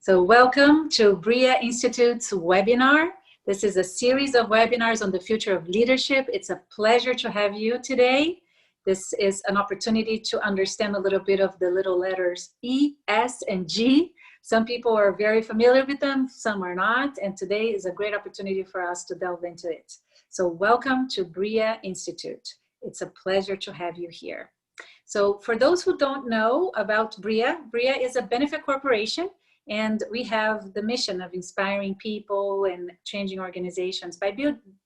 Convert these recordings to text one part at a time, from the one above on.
So welcome to Briyah Institute's webinar. This is a series of webinars on the future of leadership. It's a pleasure to have you today. This is an opportunity to understand a little bit of the little letters E, S, and G. Some people are very familiar with them, some are not, and today is a great opportunity for us to delve into it. So welcome to Briyah Institute. It's a pleasure to have you here. So for those who don't know about Briyah, Briyah is a benefit corporation, and we have the mission of inspiring people and changing organizations by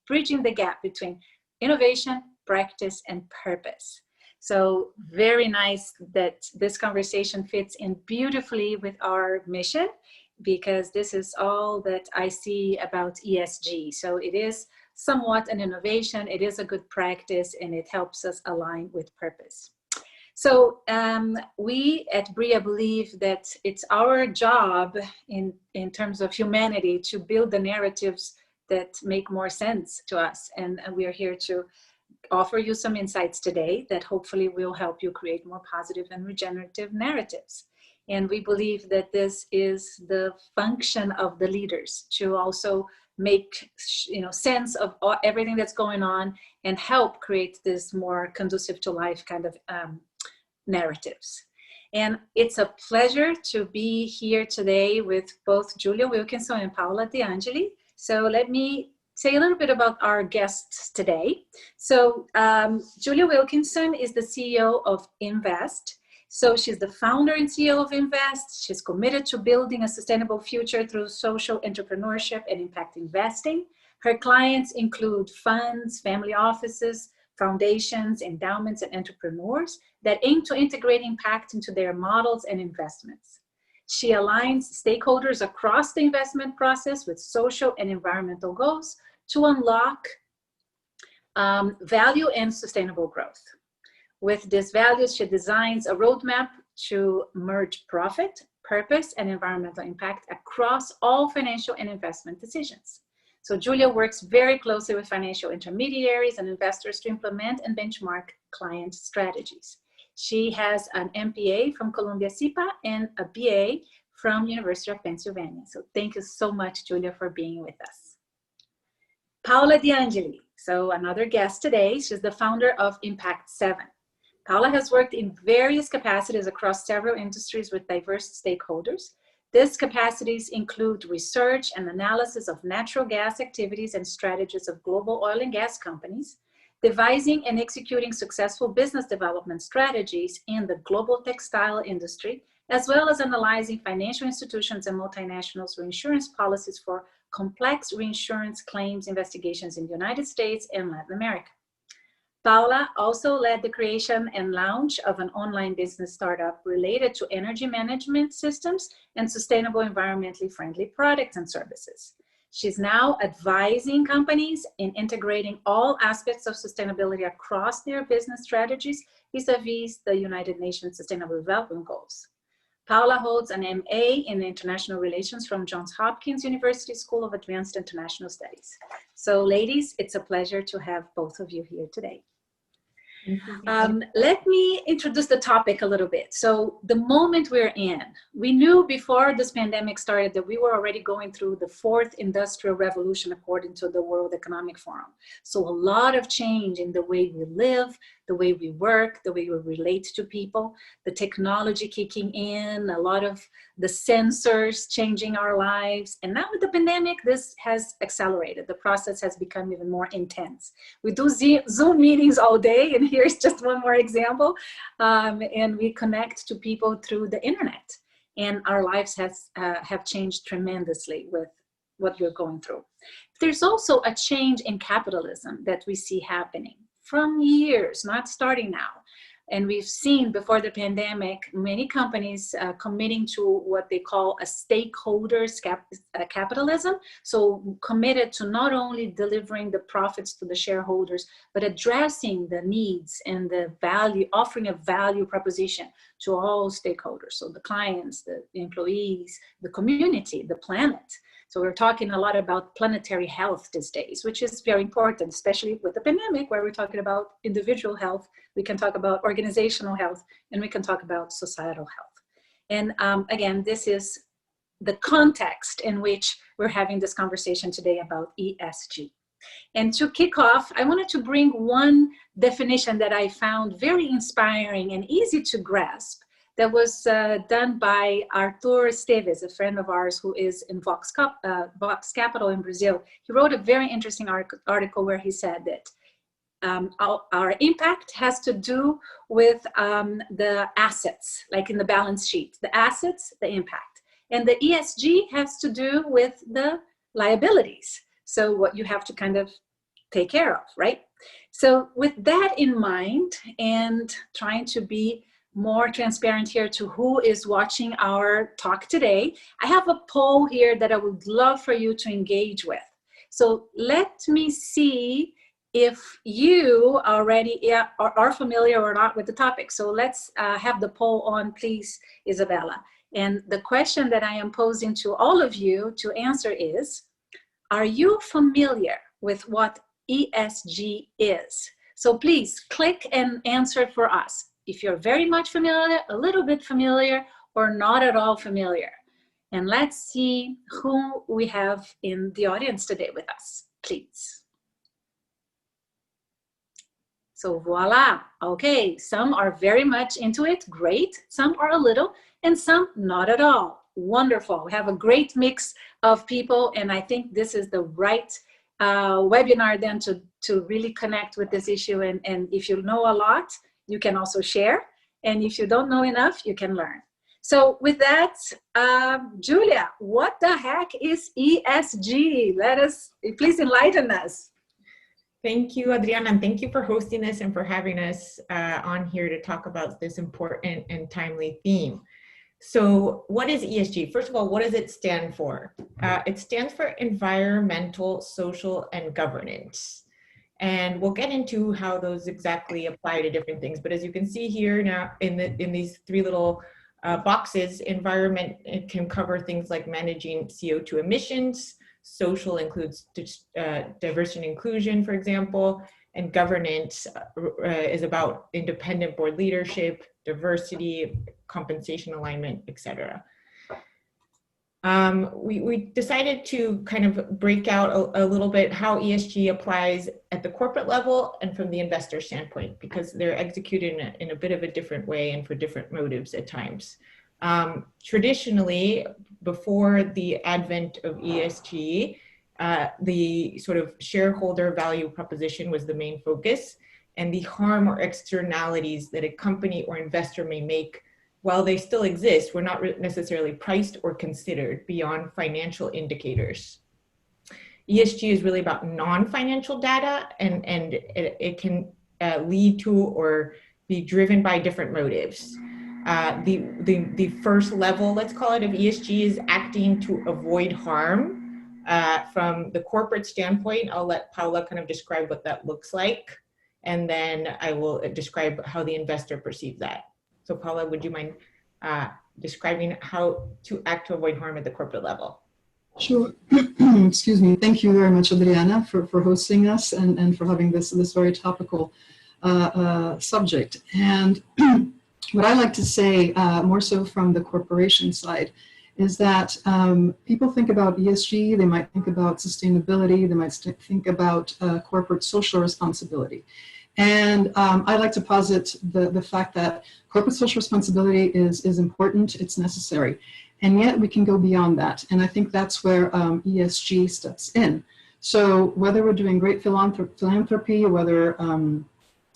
bridging the gap between innovation, practice, and purpose. So very nice that this conversation fits in beautifully with our mission, because this is all that I see about E.S.G. So it is somewhat an innovation, it is a good practice, and it helps us align with purpose. So we at Briyah believe that it's our job in terms of humanity to build the narratives that make more sense to us. And we are here to offer you some insights today that hopefully will help you create more positive and regenerative narratives. And we believe that this is the function of the leaders, to also make sense of everything that's going on and help create this more conducive to life kind of narratives. And it's a pleasure to be here today with both Julia Wilkinson and Paola DeAngeli. So let me say a little bit about our guests today. So Julia Wilkinson is the CEO of Imvest. So she's the founder and CEO of Imvest. She's committed to building a sustainable future through social entrepreneurship and impact investing. Her clients include funds, family offices, foundations, endowments, and entrepreneurs that aim to integrate impact into their models and investments. She aligns stakeholders across the investment process with social and environmental goals to unlock value and sustainable growth. With these values, she designs a roadmap to merge profit, purpose, and environmental impact across all financial and investment decisions. So Julia works very closely with financial intermediaries and investors to implement and benchmark client strategies. She has an MBA from Columbia SIPA and a BA from University of Pennsylvania. So thank you so much, Julia, for being with us. Paola DeAngeli, so another guest today. She's the founder of Impact 7. Paola has worked in various capacities across several industries with diverse stakeholders. These capacities include research and analysis of natural gas activities and strategies of global oil and gas companies, devising and executing successful business development strategies in the global textile industry, as well as analyzing financial institutions and multinationals' reinsurance policies for complex reinsurance claims investigations in the United States and Latin America. Paola also led the creation and launch of an online business startup related to energy management systems and sustainable, environmentally friendly products and services. She's now advising companies in integrating all aspects of sustainability across their business strategies vis-a-vis the United Nations Sustainable Development Goals. Paola holds an MA in International Relations from Johns Hopkins University School of Advanced International Studies. So ladies, it's a pleasure to have both of you here today. Let me introduce the topic a little bit. So the moment we're in, we knew before this pandemic started that we were already going through the 4th industrial revolution according to the World Economic Forum. So a lot of change in the way we live, the way we work, the way we relate to people, the technology kicking in, a lot of the sensors changing our lives. And now with the pandemic, this has accelerated. The process has become even more intense. We do Zoom meetings all day, and here's just one more example. And we connect to people through the internet. And our lives have changed tremendously with what we're going through. There's also a change in capitalism that we see happening from years, not starting now. And we've seen before the pandemic, many companies committing to what they call a stakeholders capitalism. So committed to not only delivering the profits to the shareholders, but addressing the needs and the value, offering a value proposition to all stakeholders. So the clients, the employees, the community, the planet. So we're talking a lot about planetary health these days, which is very important, especially with the pandemic, where we're talking about individual health, we can talk about organizational health, and we can talk about societal health. And again, this is the context in which we're having this conversation today about ESG. And to kick off, I wanted to bring one definition that I found very inspiring and easy to grasp that was done by Arthur Esteves, a friend of ours who is in Vox Capital in Brazil. He wrote a very interesting article where he said that our impact has to do with the assets, like in the balance sheet, the assets, the impact. And the ESG has to do with the liabilities. So what you have to kind of take care of, right? So with that in mind, and trying to be more transparent here to who is watching our talk today, I have a poll here that I would love for you to engage with. So let me see if you already are familiar or not with the topic. So let's have the poll on, please, Isabella. And the question that I am posing to all of you to answer is, are you familiar with what ESG is? So please click and answer for us. If you're very much familiar, a little bit familiar, or not at all familiar. And let's see who we have in the audience today with us, please. So voila, okay, some are very much into it, great. Some are a little, and some not at all. Wonderful, we have a great mix of people, and I think this is the right webinar then to really connect with this issue. And if you know a lot, you can also share. And if you don't know enough, you can learn. So with that, Julia, what the heck is ESG? Please enlighten us. Thank you, Adriana, and thank you for hosting this and for having us on here to talk about this important and timely theme. So what is ESG? First of all, what does it stand for? It stands for environmental, social, and governance. And we'll get into how those exactly apply to different things. But as you can see here now in these three little boxes, environment, it can cover things like managing CO2 emissions. Social includes diversity and inclusion, for example, and governance is about independent board leadership, diversity, compensation alignment, etc. We decided to kind of break out a little bit how ESG applies at the corporate level and from the investor standpoint, because they're executed in a bit of a different way and for different motives at times. Traditionally, before the advent of ESG, the sort of shareholder value proposition was the main focus, and the harm or externalities that a company or investor may make while they still exist were not necessarily priced or considered beyond financial indicators. ESG is really about non-financial data, and it can lead to or be driven by different motives. The first level, let's call it, of ESG is acting to avoid harm. From the corporate standpoint, I'll let Paola kind of describe what that looks like, and then I will describe how the investor perceives that. So Paola, would you mind describing how to act to avoid harm at the corporate level? Sure. Excuse me. Thank you very much, Adriana, for hosting us and for having this very topical subject. And what I like to say, more so from the corporation side, is that people think about ESG, they might think about sustainability, they might think about corporate social responsibility. And I like to posit the fact that corporate social responsibility is important, it's necessary. And yet we can go beyond that. And I think that's where ESG steps in. So whether we're doing great philanthropy, whether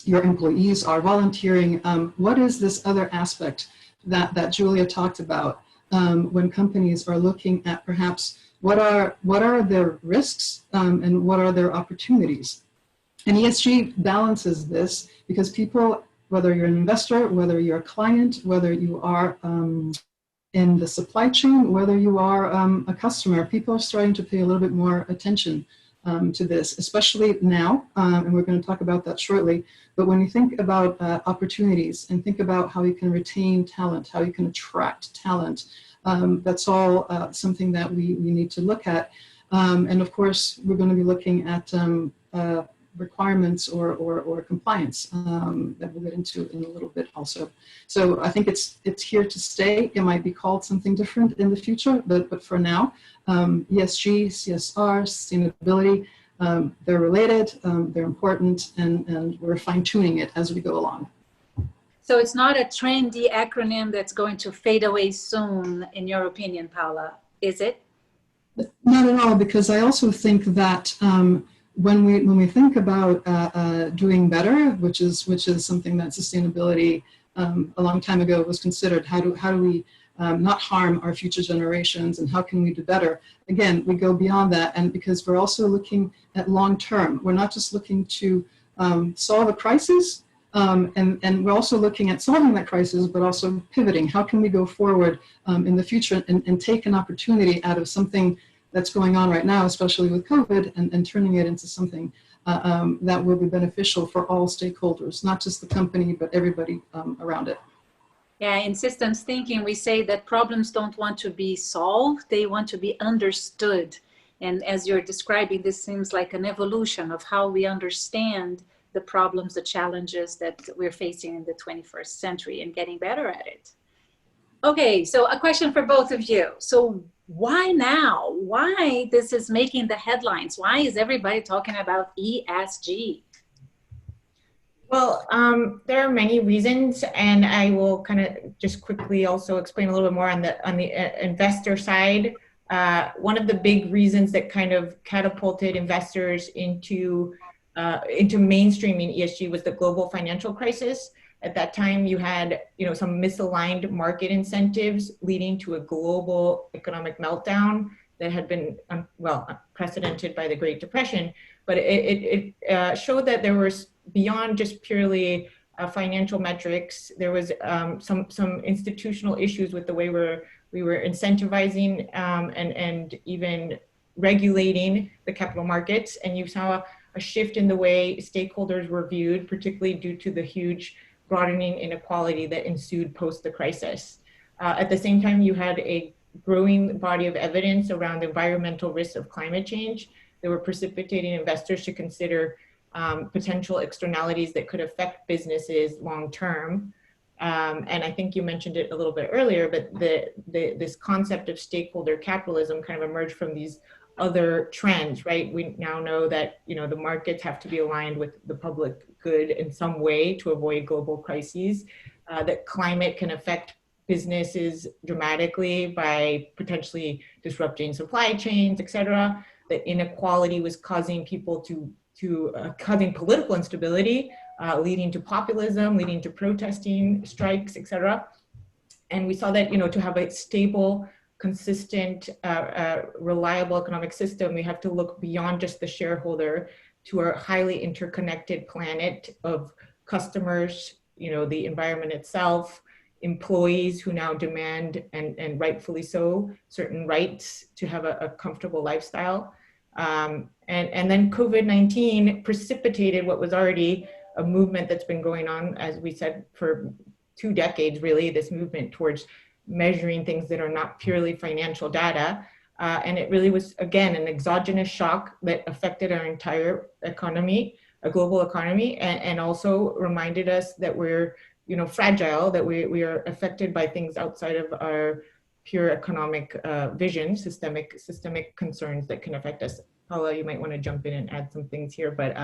your employees are volunteering, what is this other aspect that Julia talked about when companies are looking at perhaps what are their risks and what are their opportunities? And ESG balances this because people, whether you're an investor, whether you're a client, whether you are in the supply chain, whether you are a customer, people are starting to pay a little bit more attention to this, especially now, and we're going to talk about that shortly. But when you think about opportunities and think about how you can retain talent, how you can attract talent, that's all something that we need to look at. And of course, we're going to be looking at requirements or compliance that we'll get into in a little bit also. So I think it's here to stay. It might be called something different in the future, but for now, ESG, CSR, sustainability, they're related, they're important, and we're fine-tuning it as we go along. So it's not a trendy acronym that's going to fade away soon, in your opinion, Paola, is it? Not at all, because I also think that when we think about doing better, which is something that sustainability a long time ago was considered, how do we not harm our future generations, and how can we do better? Again, we go beyond that, and because we're also looking at long term. We're not just looking to solve a crisis, and we're also looking at solving that crisis, but also pivoting. How can we go forward in the future and take an opportunity out of something that's going on right now, especially with COVID, and turning it into something that will be beneficial for all stakeholders, not just the company, but everybody around it. Yeah, in systems thinking, we say that problems don't want to be solved, they want to be understood. And as you're describing, this seems like an evolution of how we understand the problems, the challenges that we're facing in the 21st century, and getting better at it. Okay, so a question for both of you. So why now? Why this is making the headlines? Why is everybody talking about ESG? Well, there are many reasons, and I will kind of just quickly also explain a little bit more on the investor side. One of the big reasons that kind of catapulted investors into mainstreaming ESG was the global financial crisis. At that time, you had some misaligned market incentives leading to a global economic meltdown that had been unprecedented by the Great Depression. But it showed that there was, beyond just purely financial metrics, there was some institutional issues with the way we were incentivizing and even regulating the capital markets. And you saw a shift in the way stakeholders were viewed, particularly due to the huge broadening inequality that ensued post the crisis. At the same time, you had a growing body of evidence around the environmental risks of climate change that were precipitating investors to consider potential externalities that could affect businesses long term. And I think you mentioned it a little bit earlier, but this concept of stakeholder capitalism kind of emerged from these other trends, right? We now know that the markets have to be aligned with the public good in some way to avoid global crises, that climate can affect businesses dramatically by potentially disrupting supply chains, et cetera, that inequality was causing people causing political instability, leading to populism, leading to protesting, strikes, et cetera. And we saw that, to have a stable, consistent, reliable economic system, we have to look beyond just the shareholder to our highly interconnected planet of customers, the environment itself, employees who now demand, and rightfully so, certain rights to have a comfortable lifestyle. And then COVID-19 precipitated what was already a movement that's been going on, as we said, for 2 decades, really, this movement towards measuring things that are not purely financial data. And it really was, again, an exogenous shock that affected our entire economy, a global economy, and also reminded us that we're, fragile, that we are affected by things outside of our pure economic vision, systemic concerns that can affect us. Paola, you might want to jump in and add some things here, but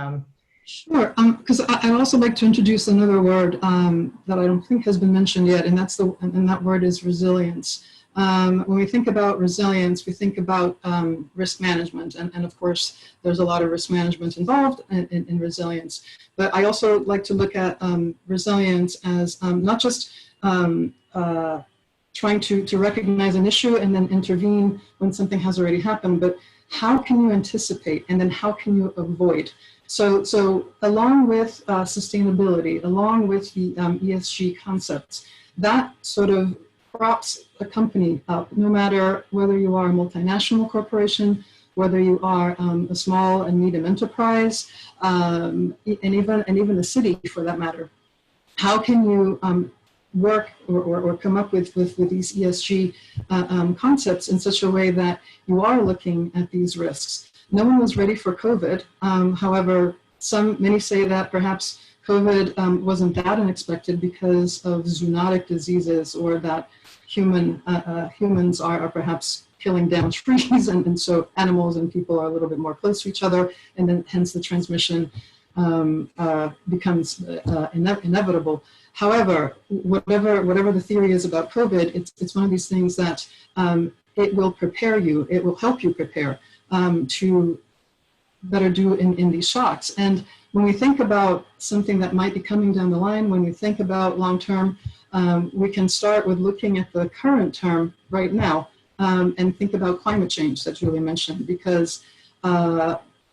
Sure, because I'd also like to introduce another word that I don't think has been mentioned yet, and that word is resilience. When we think about resilience, we think about risk management, and of course, there's a lot of risk management involved in resilience. But I also like to look at resilience as not just trying to recognize an issue and then intervene when something has already happened, but how can you anticipate, and then how can you avoid? So along with sustainability, along with the ESG concepts, that sort of props a company up, no matter whether you are a multinational corporation, whether you are a small and medium enterprise, and even a city for that matter. How can you work or come up with these ESG concepts in such a way that you are looking at these risks? No one was ready for COVID. However, Many say that perhaps COVID wasn't that unexpected because of zoonotic diseases, or that humans are perhaps killing down trees, and so animals and people are a little bit more close to each other, and then hence the transmission becomes inevitable. However, whatever the theory is about COVID, it's one of these things that it will prepare you, it will help you prepare to better do in these shocks. And when we think about something that might be coming down the line, when we think about long term, we can start with looking at the current term right now, and think about climate change that Julia mentioned, because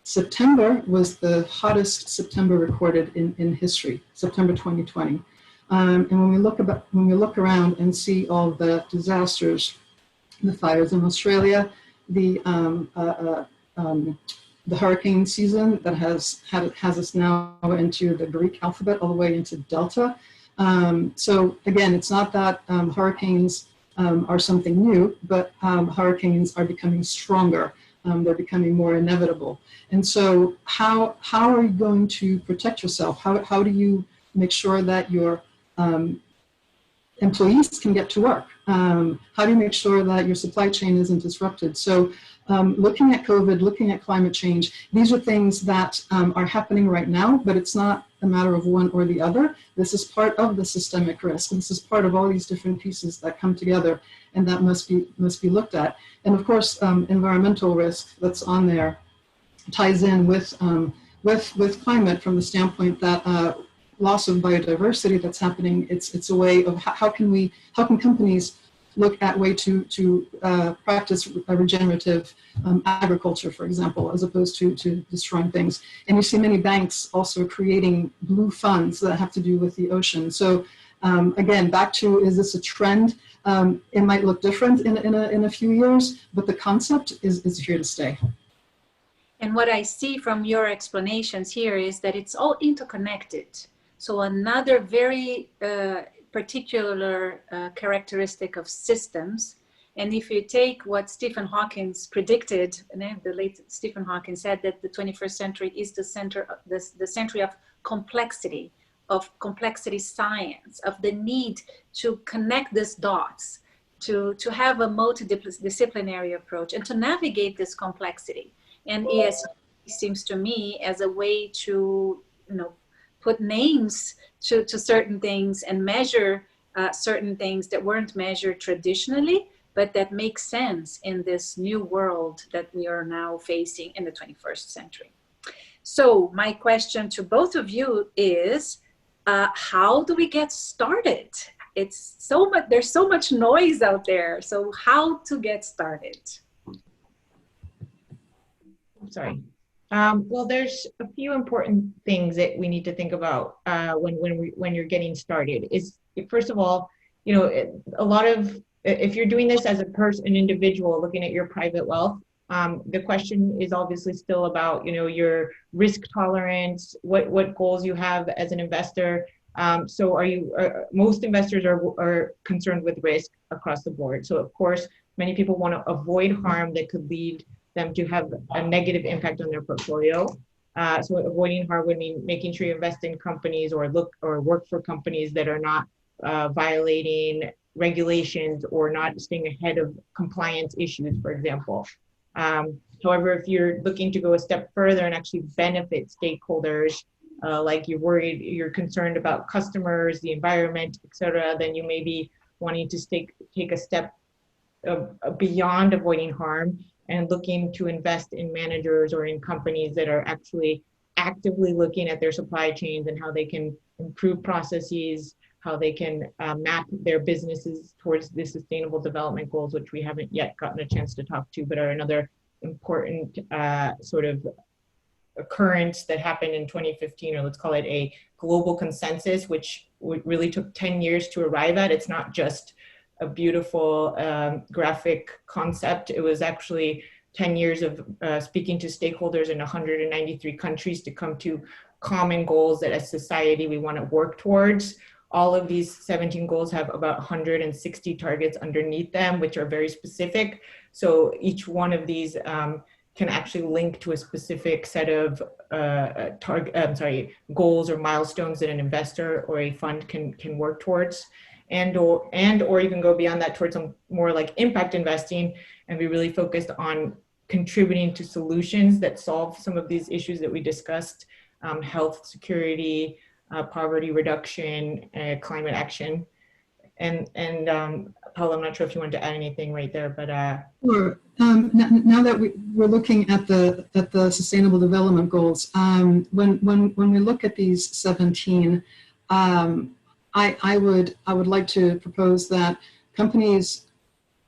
September was the hottest September recorded in history, September 2020. And when we look around and see all the disasters, the fires in Australia, the hurricane season that has us now into the Greek alphabet, all the way into Delta. So again, it's not that hurricanes are something new, but hurricanes are becoming stronger. They're becoming more inevitable. And so how are you going to protect yourself? How do you make sure that your employees can get to work? How do you make sure that your supply chain isn't disrupted? So looking at COVID, looking at climate change, these are things that are happening right now, but it's not a matter of one or the other. This is part of the systemic risk. This is part of all these different pieces that come together, and that must be looked at. And of course, environmental risk that's on there ties in with climate, from the standpoint that loss of biodiversity that's happening. It's a way of how can companies look at way to practice a regenerative agriculture, for example, as opposed to destroying things. And you see many banks also creating blue funds that have to do with the ocean. So again, back to, is this a trend? It might look different in a few years, but the concept is here to stay. And what I see from your explanations here is that it's all interconnected. So another very particular characteristic of systems, and if you take what Stephen Hawking predicted, the late Stephen Hawking said that the 21st century is the century of complexity science, of the need to connect these dots, to have a multidisciplinary approach, and to navigate this complexity. And ESG seems to me as a way to, put names to certain things and measure certain things that weren't measured traditionally, but that make sense in this new world that we are now facing in the 21st century. So my question to both of you is, how do we get started? It's so much, there's so much noise out there. So how to get started? Sorry. Well, there's a few important things that we need to think about when you're getting started. Is, first of all, a lot of, if you're doing this as an individual looking at your private wealth, the question is obviously still about your risk tolerance, what goals you have as an investor. So most investors are concerned with risk across the board. So of course, many people want to avoid harm that could lead them to have a negative impact on their portfolio. So avoiding harm would mean making sure you invest in companies or work for companies that are not violating regulations or not staying ahead of compliance issues, for example. However, if you're looking to go a step further and actually benefit stakeholders, like you're concerned about customers, the environment, et cetera, then you may be wanting to take a step beyond avoiding harm and looking to invest in managers or in companies that are actually actively looking at their supply chains and how they can improve processes, how they can map their businesses towards the sustainable development goals, which we haven't yet gotten a chance to talk to, but are another important sort of occurrence that happened in 2015, or let's call it a global consensus, which really took 10 years to arrive at. It's not just a beautiful graphic concept. It was actually 10 years of speaking to stakeholders in 193 countries to come to common goals that as society we want to work towards. All of these 17 goals have about 160 targets underneath them, which are very specific. So each one of these can actually link to a specific set of goals or milestones that an investor or a fund can work towards, and or even go beyond that towards some more like impact investing and be really focused on contributing to solutions that solve some of these issues that we discussed, health, security, poverty reduction, climate action. And Paola, I'm not sure if you want to add anything right there, but sure. Now that we're looking at the Sustainable Development Goals, when we look at these 17, I would like to propose that companies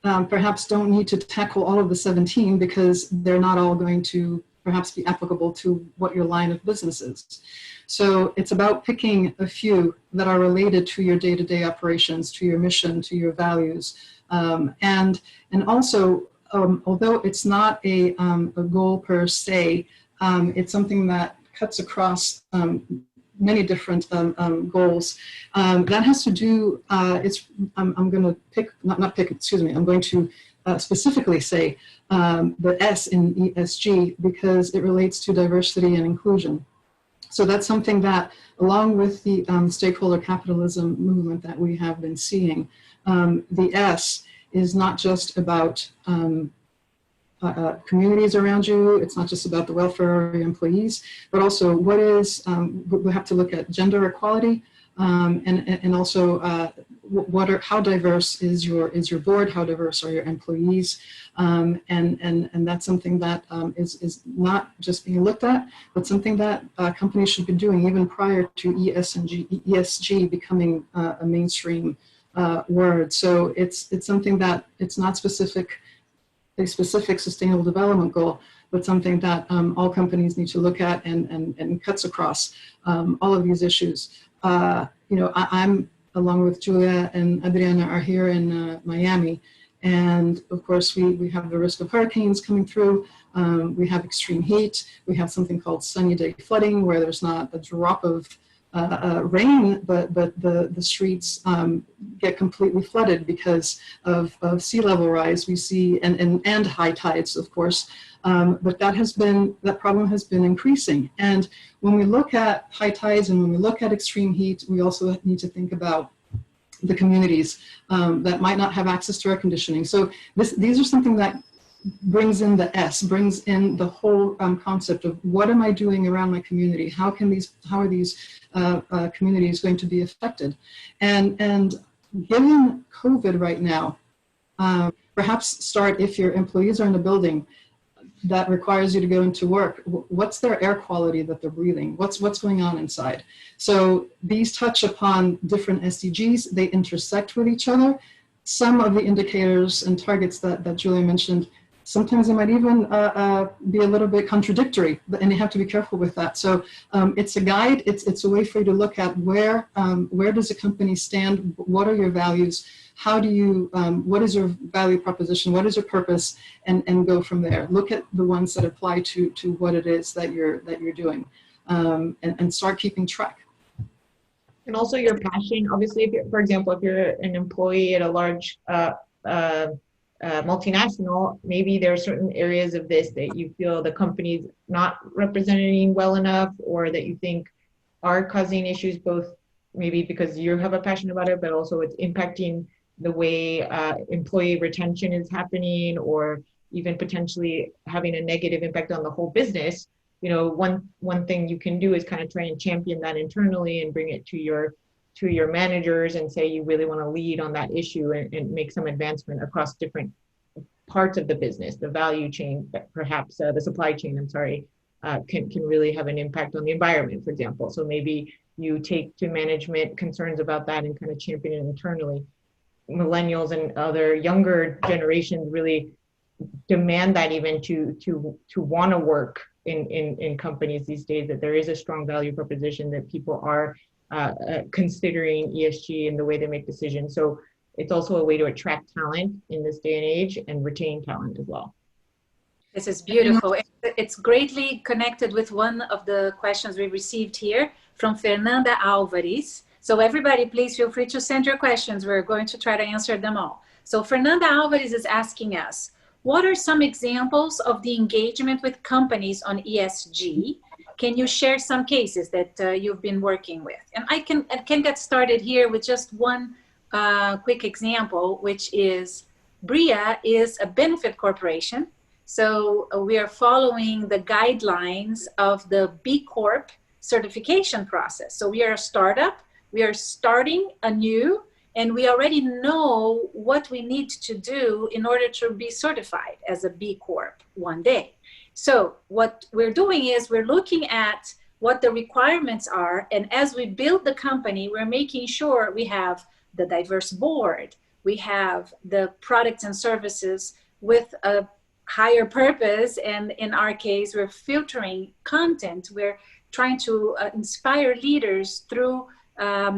perhaps don't need to tackle all of the 17 because they're not all going to perhaps be applicable to what your line of business is. So it's about picking a few that are related to your day-to-day operations, to your mission, to your values. And also, although it's not a goal per se, it's something that cuts across many different goals. That has to do, I'm going to pick, not pick, excuse me, I'm going to specifically say the S in ESG because it relates to diversity and inclusion. So that's something that, along with the stakeholder capitalism movement that we have been seeing, the S is not just about communities around you, it's not just about the welfare of your employees, but also what is, we have to look at gender equality, and also how diverse is your board, how diverse are your employees, and that's something that is not just being looked at, but something that companies should be doing even prior to ESG becoming a mainstream word. So it's something that it's not a specific sustainable development goal, but something that all companies need to look at and cuts across all of these issues. I'm, along with Julia and Adriana, are here in Miami. And of course, we have the risk of hurricanes coming through. We have extreme heat. We have something called sunny day flooding, where there's not a drop of rain, but the streets get completely flooded because of sea level rise. We see, and high tides, of course. But that problem has been increasing. And when we look at high tides and when we look at extreme heat, we also need to think about the communities that might not have access to air conditioning. So these are something that brings in the S, brings in the whole concept of what am I doing around my community? How are these communities going to be affected? And given COVID right now, perhaps start if your employees are in a building that requires you to go into work. What's their air quality that they're breathing? What's going on inside? So these touch upon different SDGs. They intersect with each other. Some of the indicators and targets that Julia mentioned, sometimes they might even be a little bit contradictory, and you have to be careful with that. So it's a guide. It's a way for you to look at where does a company stand? What are your values? How do you, what is your value proposition? What is your purpose? And go from there. Look at the ones that apply to what it is that you're doing, and start keeping track. And also your passion. Obviously, if you're, for example, if you're an employee at a large multinational, maybe there are certain areas of this that you feel the company's not representing well enough, or that you think are causing issues, both maybe because you have a passion about it, but also it's impacting the way employee retention is happening, or even potentially having a negative impact on the whole business. You know, one thing you can do is kind of try and champion that internally and bring it to your managers and say you really want to lead on that issue and make some advancement across different parts of the business, the value chain, perhaps the supply chain, can really have an impact on the environment, for example. So maybe you take to management concerns about that and kind of champion it internally. Millennials and other younger generations really demand that even to want to work in companies these days, that there is a strong value proposition, that people are considering ESG in the way they make decisions. So it's also a way to attract talent in this day and age and retain talent as well. This is beautiful. It's greatly connected with one of the questions we received here from Fernanda Alvarez. So everybody, please feel free to send your questions. We're going to try to answer them all. So Fernanda Alvarez is asking us, what are some examples of the engagement with companies on ESG? Can you share some cases that you've been working with? And I can get started here with just one quick example, which is Briyah is a benefit corporation. So we are following the guidelines of the B Corp certification process. So we are a startup, we are starting anew, and we already know what we need to do in order to be certified as a B Corp one day. So what we're doing is we're looking at what the requirements are, and as we build the company, we're making sure we have the diverse board, we have the products and services with a higher purpose, and in our case, we're filtering content. We're trying to inspire leaders through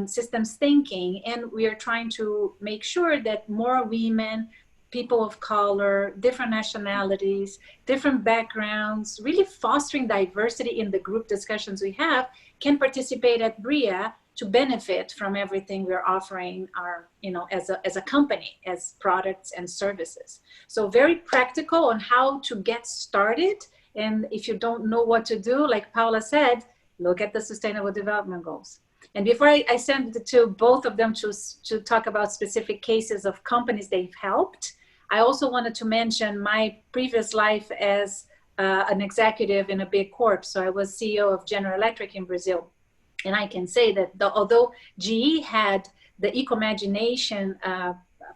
systems thinking, and we are trying to make sure that more women, people of color, different nationalities, different backgrounds, really fostering diversity in the group discussions we have, can participate at Briyah to benefit from everything we're offering our, as a company, as products and services. So very practical on how to get started. And if you don't know what to do, like Paola said, look at the Sustainable Development Goals. And before I send it to both of them to talk about specific cases of companies they've helped, I also wanted to mention my previous life as an executive in a big corp. So I was CEO of General Electric in Brazil. And I can say that although GE had the Ecomagination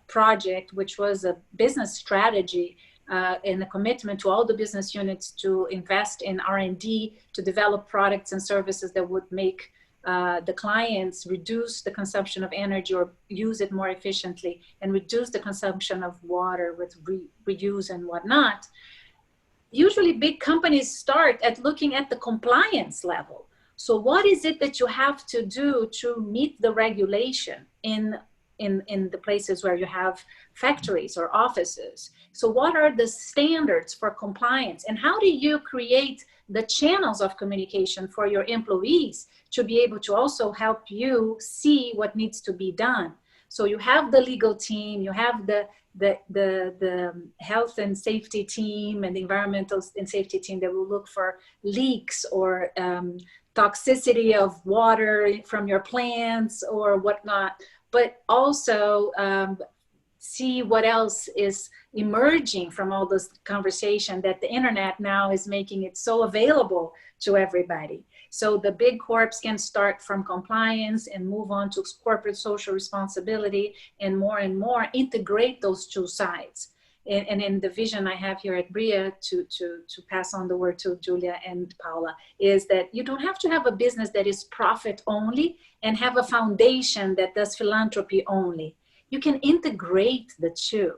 project, which was a business strategy and a commitment to all the business units to invest in R&D to develop products and services that would make the clients reduce the consumption of energy or use it more efficiently and reduce the consumption of water with reuse and whatnot. Usually big companies start at looking at the compliance level. So what is it that you have to do to meet the regulation in the places where you have factories or offices? So what are the standards for compliance, and how do you create the channels of communication for your employees to be able to also help you see what needs to be done? So you have the legal team, you have the health and safety team and the environmental and safety team that will look for leaks or toxicity of water from your plants or whatnot, but also see what else is emerging from all this conversation that the internet now is making it so available to everybody. So the big corps can start from compliance and move on to corporate social responsibility and more integrate those two sides. And in the vision I have here at Briyah to pass on the word to Julia and Paola is that you don't have to have a business that is profit only and have a foundation that does philanthropy only. You can integrate the two.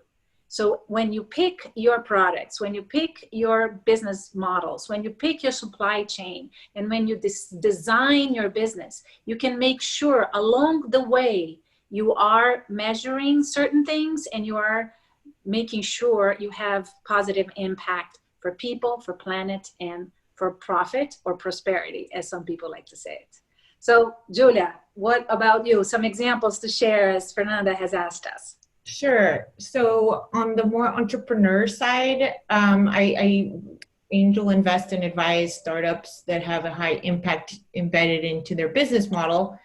So when you pick your products, when you pick your business models, when you pick your supply chain, and when you design your business, you can make sure along the way you are measuring certain things and you are making sure you have positive impact for people, for planet, and for profit or prosperity, as some people like to say it. So Julia, what about you? Some examples to share as Fernanda has asked us. Sure. So on the more entrepreneur side, I angel invest and advise startups that have a high impact embedded into their business model.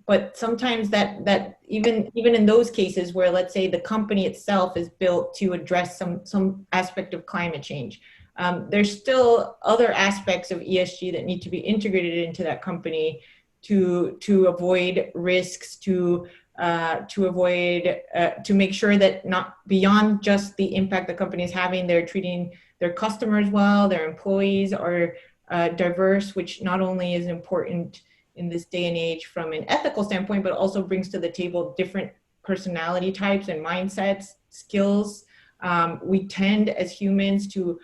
But sometimes that even in those cases where, let's say, the company itself is built to address some aspect of climate change, there's still other aspects of ESG that need to be integrated into that company to avoid risks, to make sure that not beyond just the impact the company is having, they're treating their customers well, their employees are diverse, which not only is important in this day and age from an ethical standpoint, but also brings to the table different personality types and mindsets, skills. We tend as humans to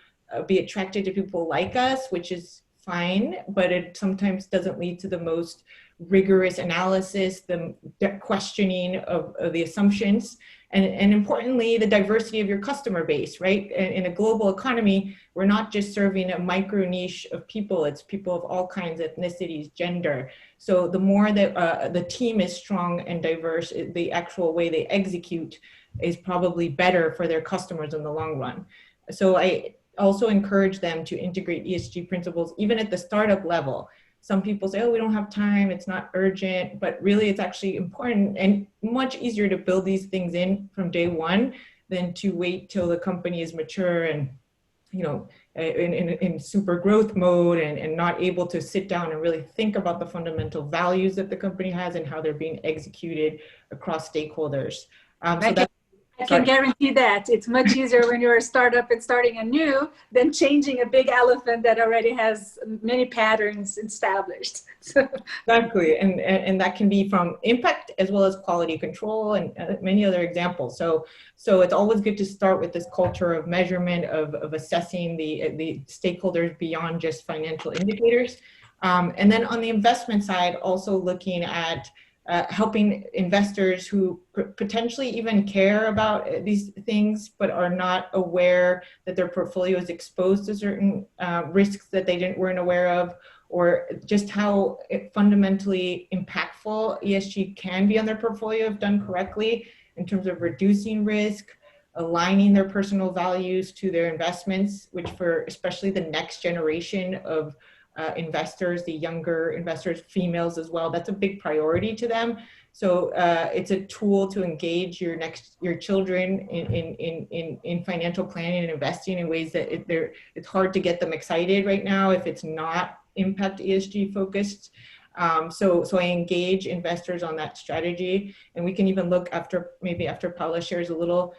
be attracted to people like us, which is fine, but it sometimes doesn't lead to the most rigorous analysis, the questioning of the assumptions, and importantly, the diversity of your customer base, right? In a global economy, we're not just serving a micro niche of people, it's people of all kinds, ethnicities, gender. So the more that the team is strong and diverse, the actual way they execute is probably better for their customers in the long run. So also encourage them to integrate ESG principles, even at the startup level. Some people say, oh, we don't have time, it's not urgent, but really it's actually important and much easier to build these things in from day one than to wait till the company is mature and, you know, in super growth mode and not able to sit down and really think about the fundamental values that the company has and how they're being executed across stakeholders. I can guarantee that it's much easier when you're a startup and starting anew than changing a big elephant that already has many patterns established. Exactly, and that can be from impact as well as quality control and many other examples. So it's always good to start with this culture of measurement, of assessing the stakeholders beyond just financial indicators. And then on the investment side, also looking at helping investors who potentially even care about these things, but are not aware that their portfolio is exposed to certain risks that they weren't aware of, or just how fundamentally impactful ESG can be on their portfolio if done correctly in terms of reducing risk, aligning their personal values to their investments, which for especially the next generation of investors, the younger investors, females as well, that's a big priority to them. So it's a tool to engage your children in financial planning and investing in ways that it's hard to get them excited right now if it's not impact ESG focused. So I engage investors on that strategy, and we can even look maybe after Paola shares a little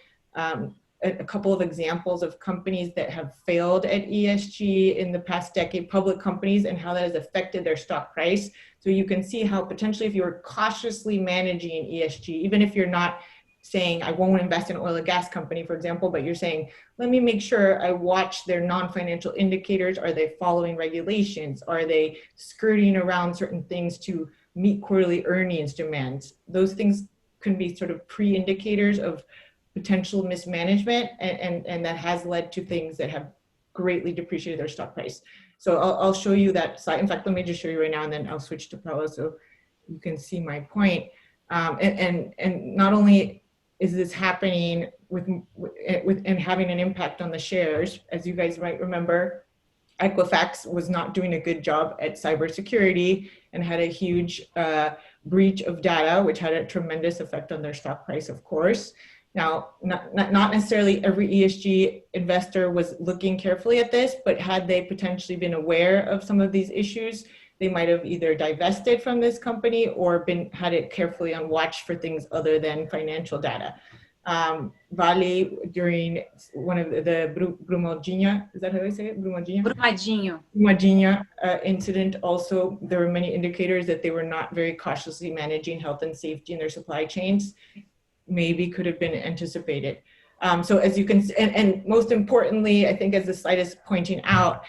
a couple of examples of companies that have failed at ESG in the past decade, public companies, and how that has affected their stock price. So you can see how potentially if you're cautiously managing ESG, even if you're not saying, I won't invest in an oil and gas company, for example, but you're saying, let me make sure I watch their non-financial indicators. Are they following regulations? Are they skirting around certain things to meet quarterly earnings demands? Those things can be sort of pre-indicators of potential mismanagement, and that has led to things that have greatly depreciated their stock price. So I'll show you that slide. In fact, let me just show you right now, and then I'll switch to Paola so you can see my point. And not only is this happening with and having an impact on the shares, as you guys might remember, Equifax was not doing a good job at cybersecurity and had a huge breach of data, which had a tremendous effect on their stock price, of course. Now, not necessarily every ESG investor was looking carefully at this, but had they potentially been aware of some of these issues, they might have either divested from this company or had it carefully on watch for things other than financial data. Vale, during one of the Brumadinho, is that how I say it? Brumadinho incident, also, there were many indicators that they were not very cautiously managing health and safety in their supply chains. Maybe could have been anticipated. So as you can see, and most importantly, I think as the slide is pointing out,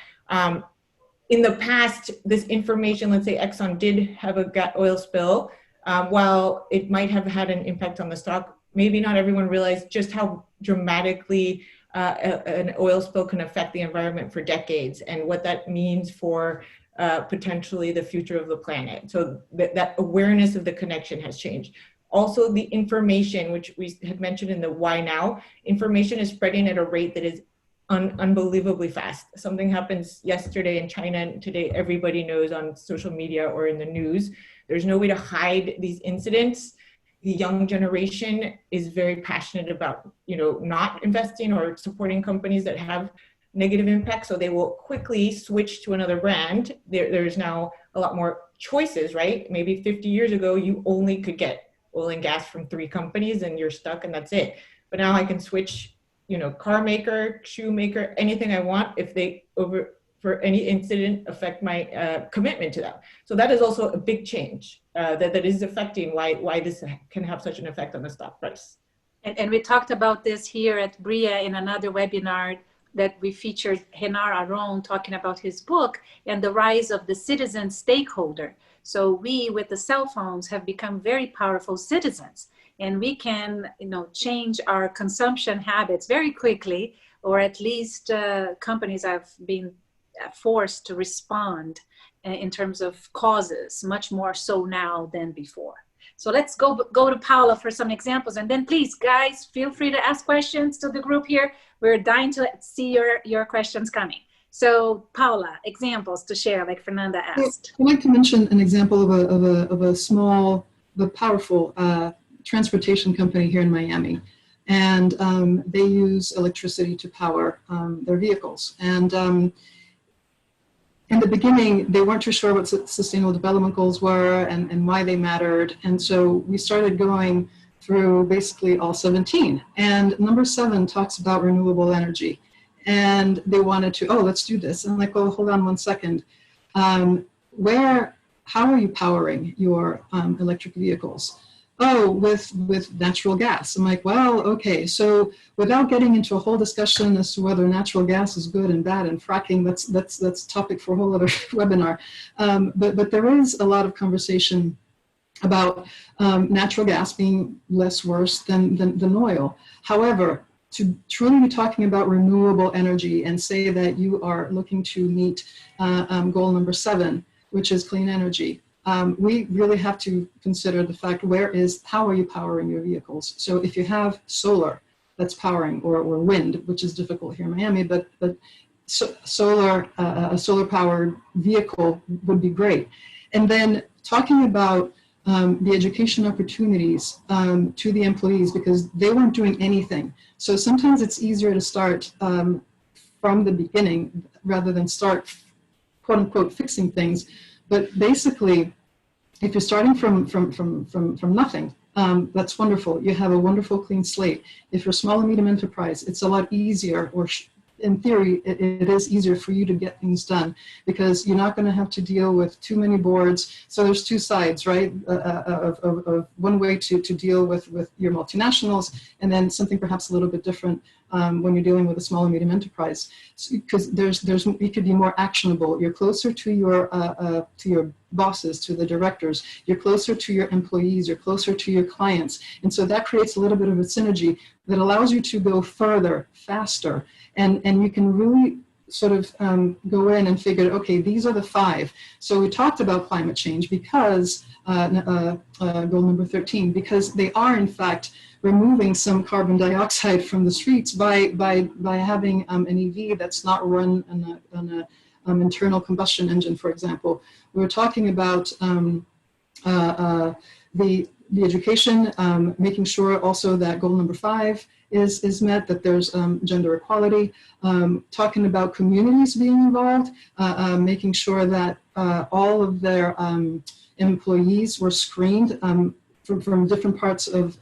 in the past, this information, let's say Exxon did have a oil spill, while it might have had an impact on the stock, maybe not everyone realized just how dramatically an oil spill can affect the environment for decades and what that means for potentially the future of the planet. So that awareness of the connection has changed. Also, the information, which we had mentioned in the why now, information is spreading at a rate that is unbelievably fast. Something happens yesterday in China, and today everybody knows on social media or in the news. There's no way to hide these incidents. The young generation is very passionate about, not investing or supporting companies that have negative impact, so they will quickly switch to another brand. There's now a lot more choices, right? Maybe 50 years ago, you only could get oil and gas from 3 companies and you're stuck and that's it. But now I can switch, car maker, shoe maker, anything I want if they for any incident affect my commitment to them. So that is also a big change that is affecting why this can have such an effect on the stock price. And we talked about this here at Briyah in another webinar that we featured Renar Aron talking about his book and the rise of the citizen stakeholder. So we, with the cell phones, have become very powerful citizens, and we can, change our consumption habits very quickly, or at least companies have been forced to respond in terms of causes, much more so now than before. So let's go to Paola for some examples. And then please, guys, feel free to ask questions to the group here. We're dying to see your questions coming. So Paola, examples to share, like Fernanda asked. I'd like to mention an example of a small but powerful transportation company here in Miami. And they use electricity to power their vehicles. And in the beginning, they weren't too sure what sustainable development goals were and why they mattered. And so we started going through basically all 17. And number 7 talks about renewable energy. And they wanted to, oh, let's do this. And I'm like, well, hold on one second. How are you powering your electric vehicles? Oh, with natural gas. I'm like, well, okay. So without getting into a whole discussion as to whether natural gas is good and bad and fracking, that's a topic for a whole other webinar. But there is a lot of conversation about natural gas being less worse than oil. However, to truly be talking about renewable energy and say that you are looking to meet goal number 7, which is clean energy, we really have to consider the fact, how are you powering your vehicles? So if you have solar that's powering, or wind, which is difficult here in Miami, but a solar powered vehicle would be great. And then talking about the education opportunities to the employees, because they weren't doing anything. So sometimes it's easier to start from the beginning rather than start, quote unquote, fixing things. But basically, if you're starting from nothing, that's wonderful. You have a wonderful clean slate. If you're a small and medium enterprise, it's a lot easier, or in theory, it is easier for you to get things done, because you're not going to have to deal with too many boards. So there's two sides, right? Of one way to deal with your multinationals, and then something perhaps a little bit different when you're dealing with a small and medium enterprise, because it could be more actionable. You're closer to your bosses, to the directors. You're closer to your employees. You're closer to your clients, and so that creates a little bit of a synergy that allows you to go further, faster, and you can really sort of go in and figure, okay, these are the 5. So we talked about climate change because goal number 13, because they are in fact removing some carbon dioxide from the streets by having an EV that's not run on an internal combustion engine, for example. We were talking about the education, making sure also that goal number 5 is met, that there's gender equality, talking about communities being involved, making sure that all of their employees were screened from different parts of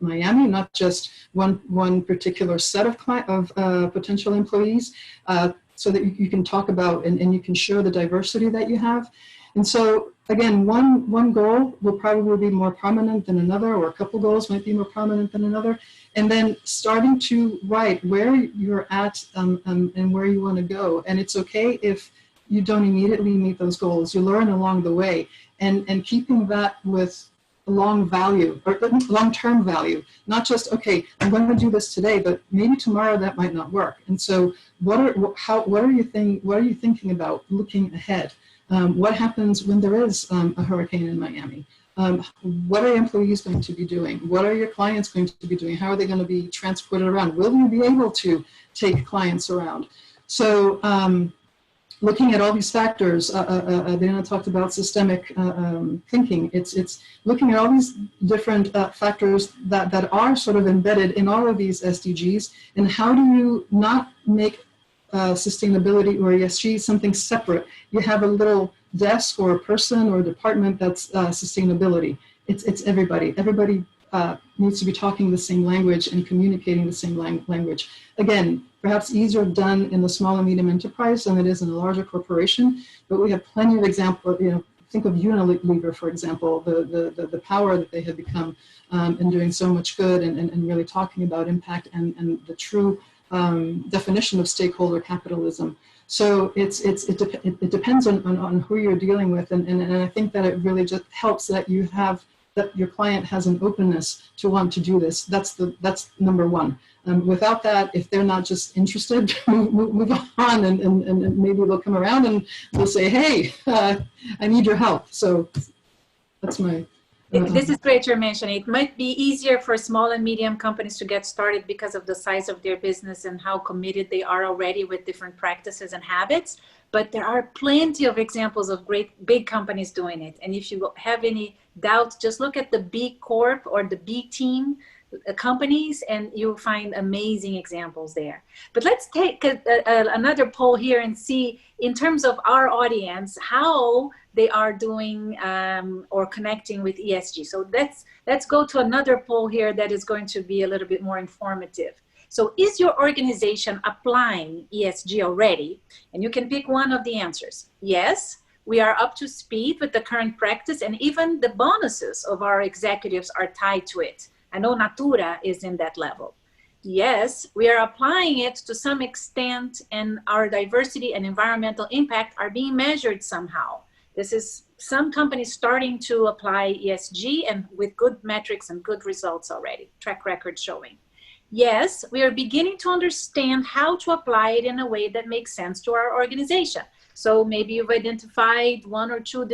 Miami, not just one particular set of potential employees, so that you can talk about and you can show the diversity that you have. And so again, one goal will probably be more prominent than another, or a couple goals might be more prominent than another. And then starting to write where you're at and where you want to go. And it's okay if you don't immediately meet those goals. You learn along the way, and keeping that with long value, or long-term value, not just, okay, I'm going to do this today, but maybe tomorrow that might not work. And so what are you thinking about looking ahead? What happens when there is a hurricane in Miami? What are employees going to be doing? What are your clients going to be doing? How are they going to be transported around? Will you be able to take clients around? So looking at all these factors, Adriana talked about systemic thinking. It's looking at all these different factors that are sort of embedded in all of these SDGs, and how do you not make sustainability or ESG something separate? You have a little desk or a person or a department that's sustainability. It's everybody. Everybody needs to be talking the same language and communicating the same language. Again, perhaps easier done in the small and medium enterprise than it is in a larger corporation, but we have plenty of examples. Think of Unilever, for example, the power that they have become in doing so much good and really talking about impact and the true definition of stakeholder capitalism. So it depends on who you're dealing with, and I think that it really just helps that that your client has an openness to want to do this. That's number one. Without that, if they're not just interested, move on, and maybe they'll come around and they'll say, hey, I need your help. So that's my This is great you're mentioning. It might be easier for small and medium companies to get started because of the size of their business and how committed they are already with different practices and habits. But there are plenty of examples of great big companies doing it. And if you have any doubt, just look at the B Corp or the B Team companies and you'll find amazing examples there. But let's take another poll here and see, in terms of our audience, how they are doing or connecting with ESG. So let's go to another poll here that is going to be a little bit more informative. So is your organization applying ESG already? And you can pick one of the answers. Yes, we are up to speed with the current practice, and even the bonuses of our executives are tied to it. I know Natura is in that level. Yes, we are applying it to some extent, and our diversity and environmental impact are being measured somehow. This is some companies starting to apply ESG, and with good metrics and good results already, track record showing. Yes, we are beginning to understand how to apply it in a way that makes sense to our organization. So maybe you've identified one or two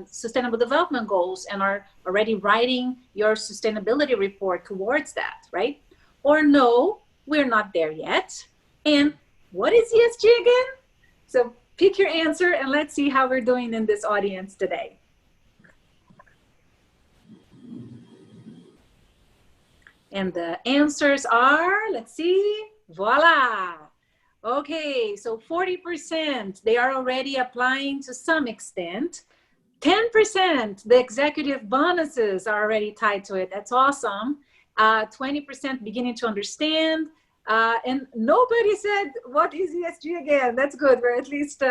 sustainable development goals and are already writing your sustainability report towards that, right? Or no, we're not there yet. And what is ESG again? So pick your answer and let's see how we're doing in this audience today. And the answers are, let's see, voila. Okay, so 40%, they are already applying to some extent. 10%, the executive bonuses are already tied to it. That's awesome. 20% beginning to understand. And nobody said, what is ESG again? That's good. We're at least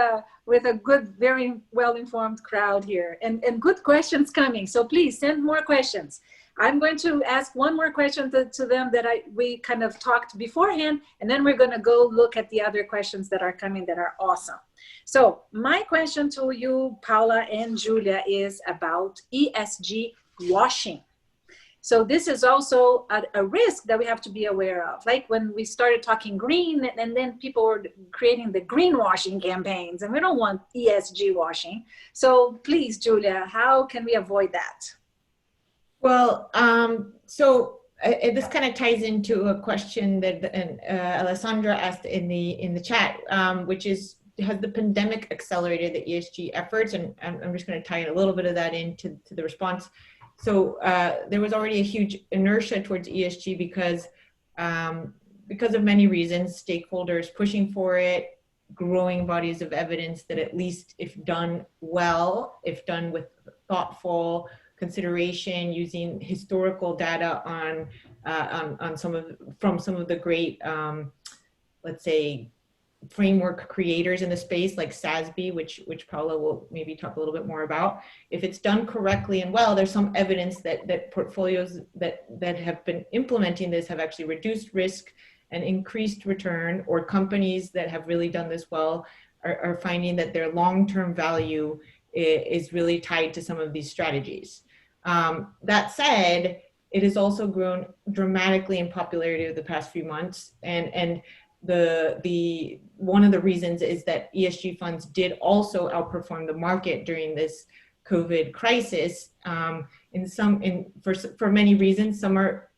with a good, very well-informed crowd here. And good questions coming. So please send more questions. I'm going to ask one more question to them that we kind of talked beforehand, and then we're going to go look at the other questions that are coming that are awesome. So my question to you, Paola and Julia, is about ESG washing. So this is also a risk that we have to be aware of. Like when we started talking green, and then people were creating the greenwashing campaigns, and we don't want ESG washing. So please, Julia, how can we avoid that? Well, this kind of ties into a question that Alessandra asked in the chat, which is, has the pandemic accelerated the ESG efforts? And I'm just going to tie in a little bit of that into the response. So there was already a huge inertia towards ESG because of many reasons, stakeholders pushing for it, growing bodies of evidence that at least if done well, if done with thoughtful consideration, using historical data from some of the great, let's say, framework creators in the space, like SASB, which Paola will maybe talk a little bit more about. If it's done correctly and well, there's some evidence that portfolios that have been implementing this have actually reduced risk and increased return, or companies that have really done this well are finding that their long-term value is really tied to some of these strategies. That said, it has also grown dramatically in popularity over the past few months, and the one of the reasons is that ESG funds did also outperform the market during this COVID crisis. For many reasons, some are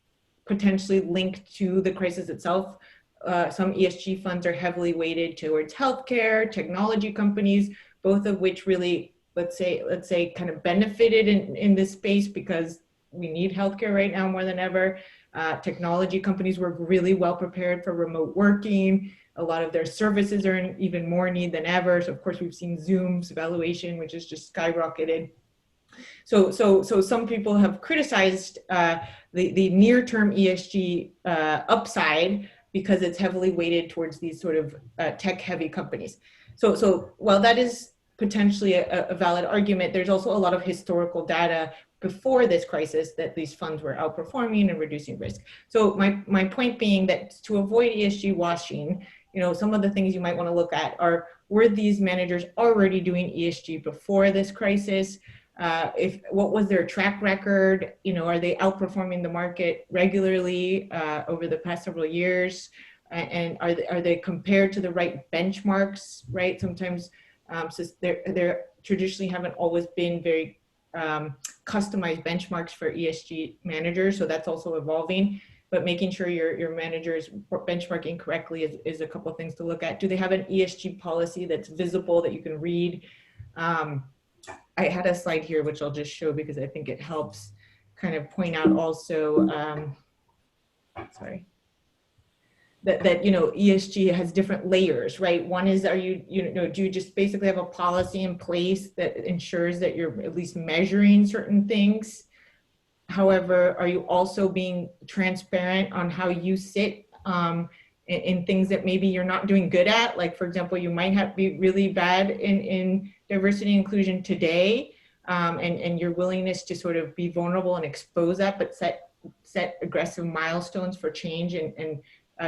potentially linked to the crisis itself. Some ESG funds are heavily weighted towards healthcare, technology companies, both of which really, let's say kind of benefited in this space because we need healthcare right now more than ever. Technology companies were really well prepared for remote working. A lot of their services are in even more need than ever. So of course we've seen Zoom's valuation, which has just skyrocketed. So some people have criticized the near-term ESG upside because it's heavily weighted towards these sort of tech-heavy companies. So while that is potentially a valid argument, there's also a lot of historical data before this crisis that these funds were outperforming and reducing risk. So my point being that to avoid ESG washing, some of the things you might want to look at are, were these managers already doing ESG before this crisis? What was their track record? Are they outperforming the market regularly over the past several years? And are they compared to the right benchmarks, right? Sometimes they're traditionally haven't always been very customized benchmarks for ESG managers. So that's also evolving, but making sure your manager is benchmarking correctly is a couple of things to look at. Do they have an ESG policy that's visible that you can read? I had a slide here, which I'll just show because I think it helps kind of point out also, sorry, that you know, ESG has different layers, right? One is, do you just basically have a policy in place that ensures that you're at least measuring certain things? However, are you also being transparent on how you sit in things that maybe you're not doing good at? Like, for example, you might be really bad in diversity and inclusion today, and your willingness to sort of be vulnerable and expose that, but set aggressive milestones for change and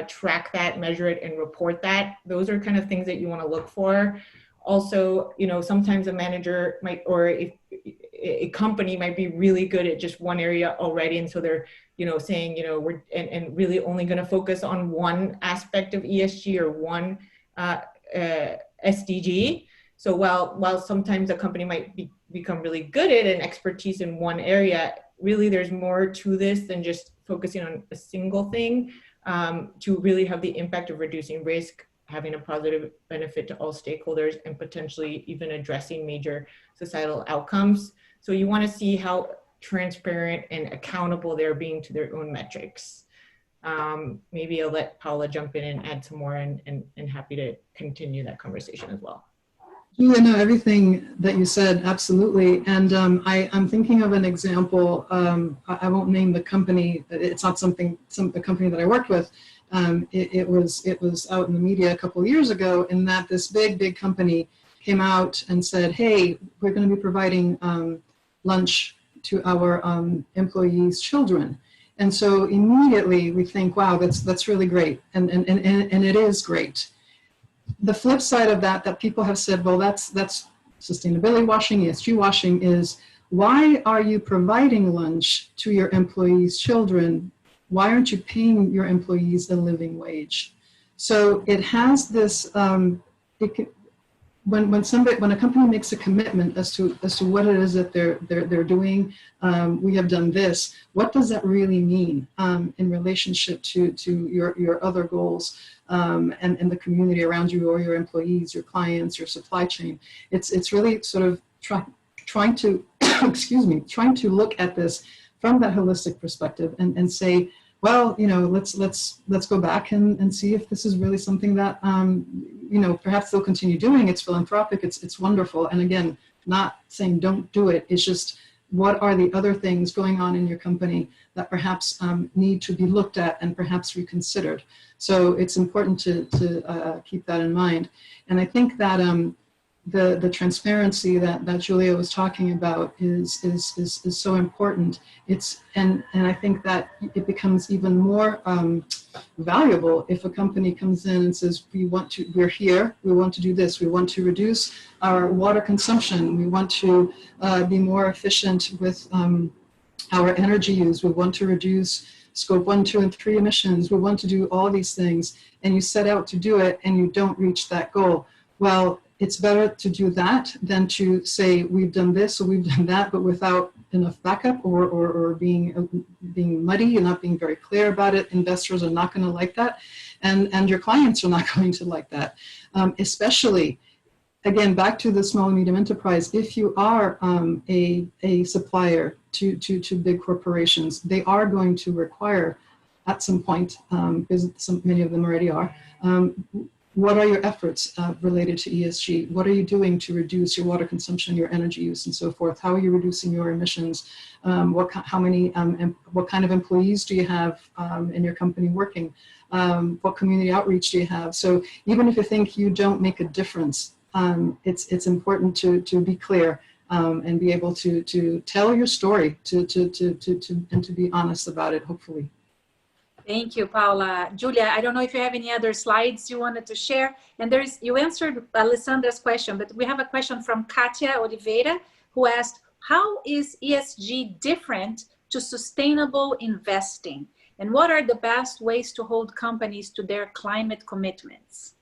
track that, measure it, and report that. Those are kind of things that you want to look for. Also, you know, sometimes a manager might, or a company might be really good at just one area already, and so they're, you know, saying, you know, we're and really only going to focus on one aspect of ESG or one SDG. So while sometimes a company might become really good at an expertise in one area, really there's more to this than just focusing on a single thing to really have the impact of reducing risk, having a positive benefit to all stakeholders, and potentially even addressing major societal outcomes. So you want to see how transparent and accountable they're being to their own metrics. Maybe I'll let Paola jump in and add some more, and happy to continue that conversation as well. Julia, no, everything that you said, absolutely. And I'm thinking of an example. I won't name the company. It's not a company that I worked with. It was out in the media a couple of years ago, in that this big company came out and said, hey, we're going to be providing lunch to our employees' children. And so immediately we think, wow, that's really great. And it is great. The flip side of that people have said, well, that's sustainability washing, ESG washing, is why are you providing lunch to your employees' children? Why aren't you paying your employees a living wage? So it has this, when a company makes a commitment as to what it is that they're doing, we have done this. What does that really mean in relationship to your other goals and the community around you, or your employees, your clients, your supply chain? It's really sort of trying to trying to look at this from that holistic perspective and say, well, you know, let's go back and see if this is really something that you know, perhaps they'll continue doing. It's philanthropic, it's wonderful. And again, not saying don't do it. It's just, what are the other things going on in your company that perhaps need to be looked at and perhaps reconsidered? So it's important to keep that in mind. And I think that the transparency that Julia was talking about is so important. And I think that it becomes even more valuable if a company comes in and says, we're here, we want to do this, we want to reduce our water consumption, we want to be more efficient with our energy use, we want to reduce scope 1, 2, and 3 emissions, we want to do all these things, and you set out to do it and you don't reach that goal. Well, it's better to do that than to say, we've done this or we've done that, but without enough backup, or being muddy and not being very clear about it. Investors are not going to like that, and your clients are not going to like that. Especially, again, back to the small and medium enterprise, if you are a supplier to big corporations, they are going to require at some point, because many of them already are, what are your efforts related to ESG? What are you doing to reduce your water consumption, your energy use, and so forth? How are you reducing your emissions? What kind of employees do you have in your company working? What community outreach do you have? So even if you think you don't make a difference, it's important to be clear and be able to tell your story and to be honest about it, hopefully. Thank you, Paola. Julia, I don't know if you have any other slides you wanted to share. And you answered Alessandra's question, but we have a question from Katia Oliveira, who asked, how is ESG different to sustainable investing? And what are the best ways to hold companies to their climate commitments?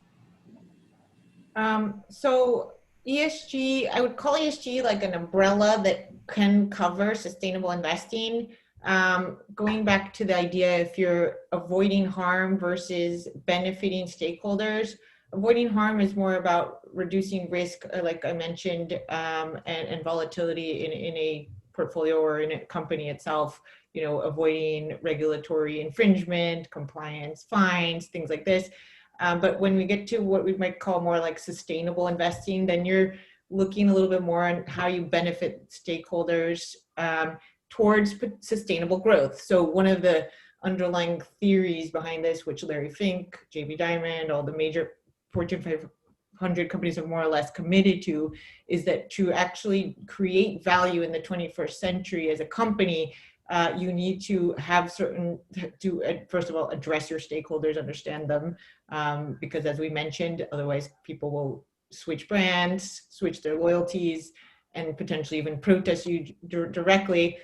So ESG, I would call ESG like an umbrella that can cover sustainable investing. Going back to the idea, if you're avoiding harm versus benefiting stakeholders, avoiding harm is more about reducing risk, like I mentioned, and volatility in a portfolio or in a company itself, you know, avoiding regulatory infringement, compliance, fines, things like this. But when we get to what we might call more like sustainable investing, then you're looking a little bit more on how you benefit stakeholders towards sustainable growth. So one of the underlying theories behind this, which Larry Fink, JB Diamond, all the major Fortune 500 companies are more or less committed to, is that to actually create value in the 21st century as a company, you need to have first of all, address your stakeholders, understand them, because as we mentioned, otherwise people will switch brands, switch their loyalties, and potentially even protest you directly,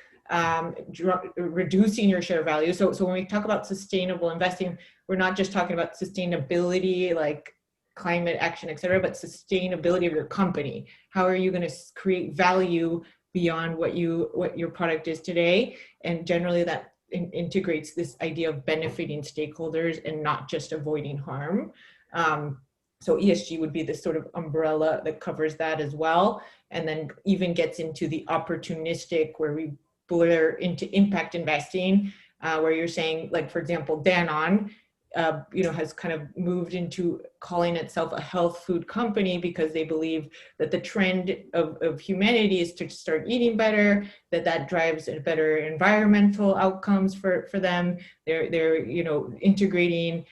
reducing your share value. So when we talk about sustainable investing, we're not just talking about sustainability, like climate action, et cetera, but sustainability of your company. How are you going to create value beyond what your product is today? And generally that integrates this idea of benefiting stakeholders and not just avoiding harm. So ESG would be this sort of umbrella that covers that as well, and then even gets into the opportunistic, where we blur into impact investing, where you're saying, like, for example, Danone, has kind of moved into calling itself a health food company because they believe that the trend of humanity is to start eating better, that drives better environmental outcomes for them. They're integrating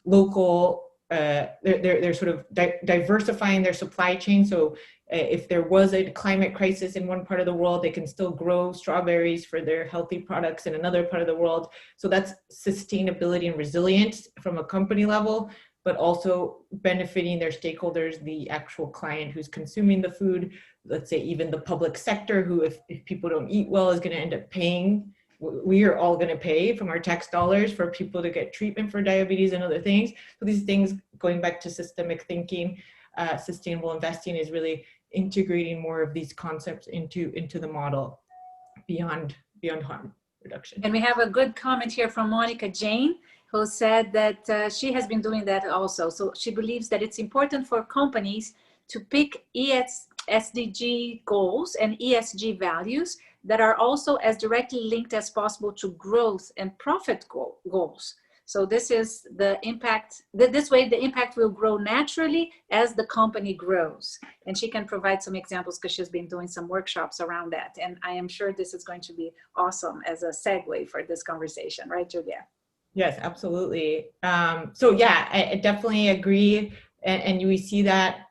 local, they're sort of diversifying their supply chain. So if there was a climate crisis in one part of the world, they can still grow strawberries for their healthy products in another part of the world. So that's sustainability and resilience from a company level, but also benefiting their stakeholders, the actual client who's consuming the food. Let's say even the public sector, who if people don't eat well is going to end up paying. We are all going to pay from our tax dollars for people to get treatment for diabetes and other things. So these things, going back to systemic thinking, sustainable investing is really integrating more of these concepts into the model beyond harm reduction. And we have a good comment here from Monica Jane, who said that she has been doing that also. So she believes that it's important for companies to pick SDG goals and ESG values that are also as directly linked as possible to growth and profit goals. So this is the impact, this way the impact will grow naturally as the company grows. And she can provide some examples because she's been doing some workshops around that. And I am sure this is going to be awesome as a segue for this conversation, right, Julia? Yes, absolutely. So yeah, I definitely agree. And we see that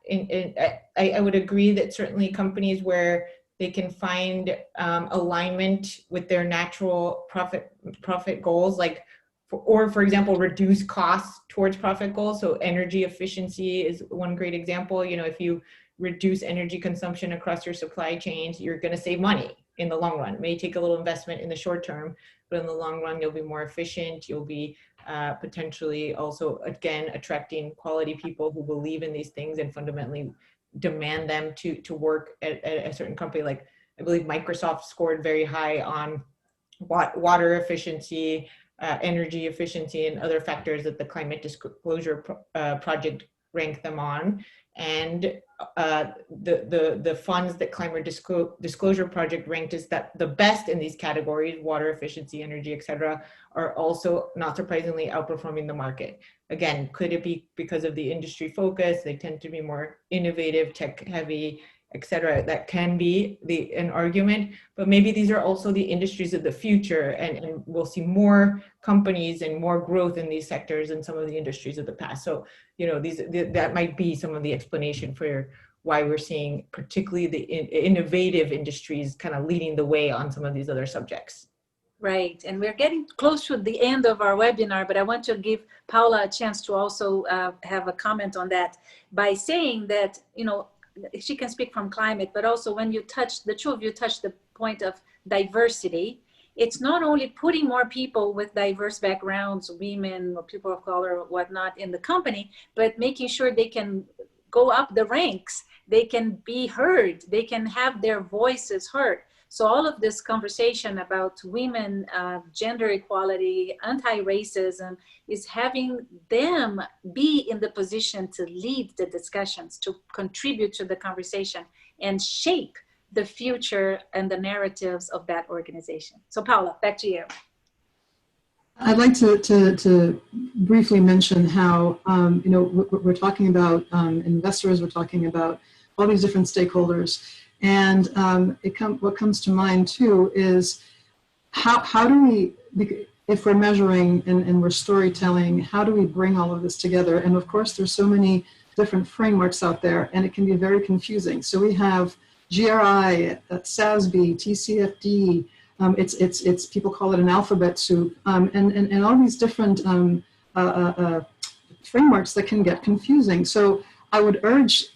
I would agree that certainly companies where they can find alignment with their natural profit goals, like, for example, reduce costs towards profit goals. So energy efficiency is one great example. If you reduce energy consumption across your supply chains, you're going to save money in the long run. It may take a little investment in the short term, but in the long run, you'll be more efficient. You'll be potentially also, again, attracting quality people who believe in these things and fundamentally demand them to work at a certain company. Like, I believe Microsoft scored very high on water efficiency, energy efficiency, and other factors that the Climate Disclosure Project ranked them on. And the funds that Climate Disclosure Project ranked is that the best in these categories, water efficiency, energy, etc., are also, not surprisingly, outperforming the market. Again, could it be because of the industry focus? They tend to be more innovative, tech heavy, etc. That can be an argument, but maybe these are also the industries of the future, and we'll see more companies and more growth in these sectors than some of the industries of the past. So, that might be some of the explanation for why we're seeing particularly the innovative industries kind of leading the way on some of these other subjects. Right, and we're getting close to the end of our webinar, but I want to give Paola a chance to also have a comment on that by saying that, she can speak from climate, but also when the two of you touch the point of diversity, it's not only putting more people with diverse backgrounds, women or people of color or whatnot in the company, but making sure they can go up the ranks they can be heard, they can have their voices heard. So all of this conversation about women, gender equality, anti-racism is having them be in the position to lead the discussions, to contribute to the conversation and shape the future and the narratives of that organization. So Paola, back to you. I'd like to briefly mention how, we're talking about investors, we're talking about all these different stakeholders. And what comes to mind too is how do we, if we're measuring and we're storytelling, how do we bring all of this together? And of course, there's so many different frameworks out there and it can be very confusing. So we have GRI, SASB, TCFD, it's people call it an alphabet soup, and all these different frameworks that can get confusing. So I would urge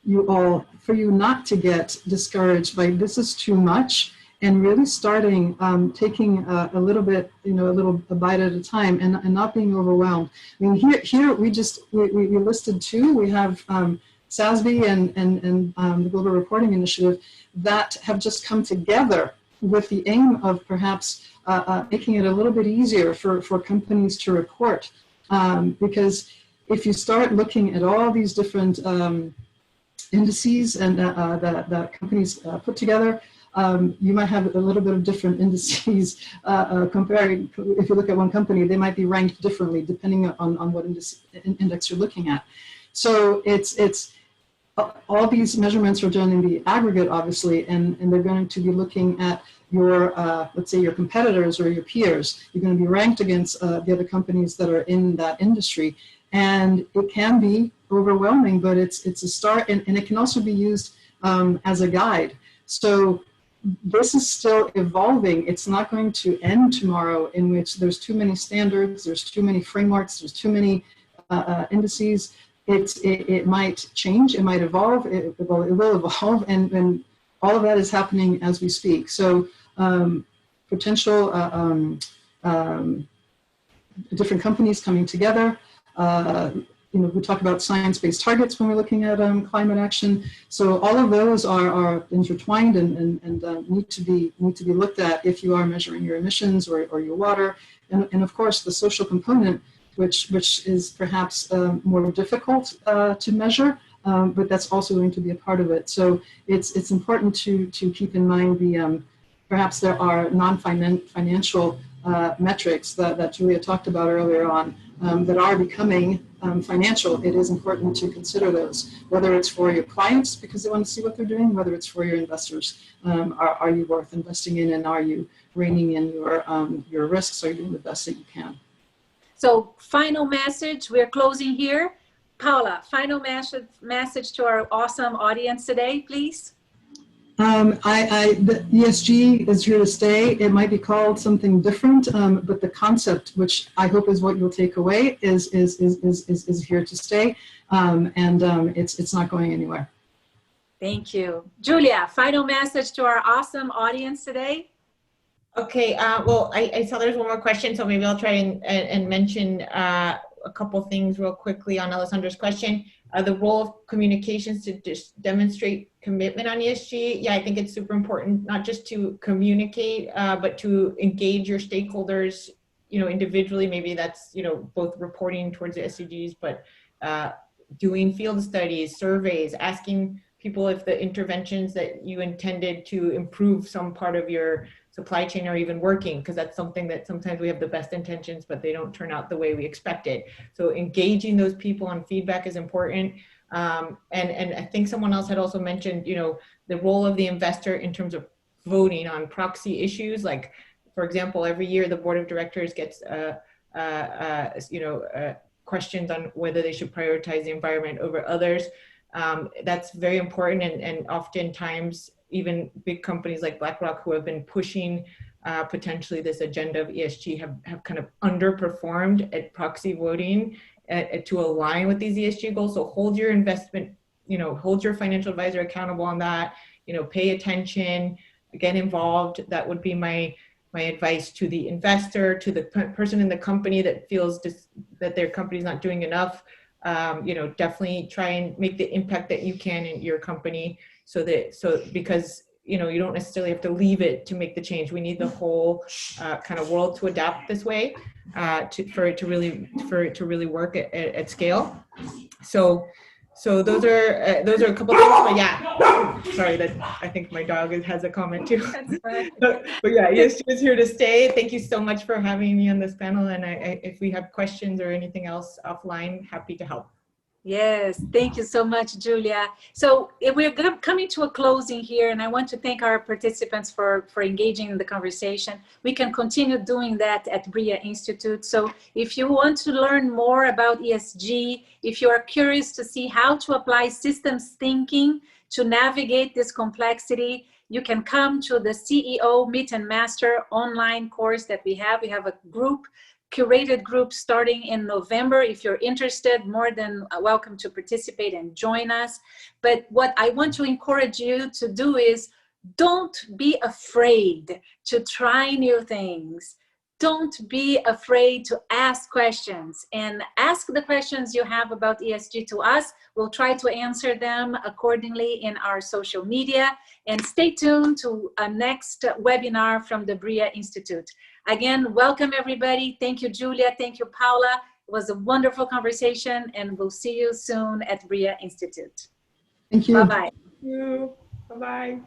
you all, for you not to get discouraged by this is too much, and really starting taking a little bit, a bite at a time, and not being overwhelmed. I mean, here we listed two. We have SASB and the Global Reporting Initiative that have just come together with the aim of perhaps making it a little bit easier for companies to report. Because if you start looking at all these different indices and that companies put together, you might have a little bit of different indices comparing. If you look at one company, they might be ranked differently depending on what index you're looking at. So it's all these measurements are done in the aggregate, obviously, and they're going to be looking at your, let's say, your competitors or your peers. You're going to be ranked against the other companies that are in that industry. And it can be overwhelming, but it's a start, and it can also be used as a guide. So this is still evolving. It's not going to end tomorrow, in which there's too many standards, there's too many frameworks, there's too many indices. It might change, it might evolve, it will evolve, and all of that is happening as we speak. So potential different companies coming together. We talk about science-based targets when we're looking at climate action. So all of those are intertwined and need to be looked at if you are measuring your emissions or your water, and of course the social component, which is perhaps more difficult to measure, but that's also going to be a part of it. So it's important to keep in mind the perhaps there are non-financial metrics that Julia talked about earlier on that are becoming financial. It is important to consider those, whether it's for your clients because they want to see what they're doing, whether it's for your investors. Are you worth investing in, and are you reining in your risks? Are you doing the best that you can? So final message, we're closing here. Paola, final message to our awesome audience today, please. The E.S.G is here to stay. It might be called something different, but the concept, which I hope is what you'll take away, is here to stay, and it's not going anywhere. Thank you. Julia, final message to our awesome audience today. Okay, well, I saw there's one more question, so maybe I'll try and mention a couple things real quickly on Alessandra's question. The role of communications to just demonstrate commitment on ESG. Yeah, I think it's super important, not just to communicate, but to engage your stakeholders, individually. Maybe that's, both reporting towards the SDGs, but doing field studies, surveys, asking people if the interventions that you intended to improve some part of your supply chain are even working, because that's something that sometimes we have the best intentions, but they don't turn out the way we expected. So engaging those people on feedback is important. And I think someone else had also mentioned, the role of the investor in terms of voting on proxy issues. Like, for example, every year the board of directors gets, questions on whether they should prioritize the environment over others. That's very important, and oftentimes even big companies like BlackRock, who have been pushing potentially this agenda of ESG, have kind of underperformed at proxy voting to align with these ESG goals. So hold your investment, hold your financial advisor accountable on that, pay attention, get involved. That would be my advice to the investor, to the person in the company that feels that their company is not doing enough. you know, definitely try and make the impact that you can in your company, because, you know, you don't necessarily have to leave it to make the change. We need the whole kind of world to adapt this way for it to really work at scale. So those are a couple things, but yeah, sorry, that I think my dog has a comment too. but yeah, ESG is here to stay. Thank you so much for having me on this panel. And if we have questions or anything else offline, happy to help. Yes, thank you so much, Julia. So we're coming to a closing here, and I want to thank our participants for engaging in the conversation. We can continue doing that at Briyah Institute. So if you want to learn more about ESG, if you are curious to see how to apply systems thinking to navigate this complexity, you can come to the CEO Meet and Master online course that we have. We have a curated group starting in November. If you're interested, more than welcome to participate and join us. But what I want to encourage you to do is don't be afraid to try new things. Don't be afraid to ask questions, and ask the questions you have about ESG to us. We'll try to answer them accordingly in our social media, and stay tuned to a next webinar from the Briyah Institute. Again, welcome everybody. Thank you, Julia. Thank you, Paola. It was a wonderful conversation, and we'll see you soon at Briyah Institute. Thank you. Bye-bye. Thank you. Bye-bye.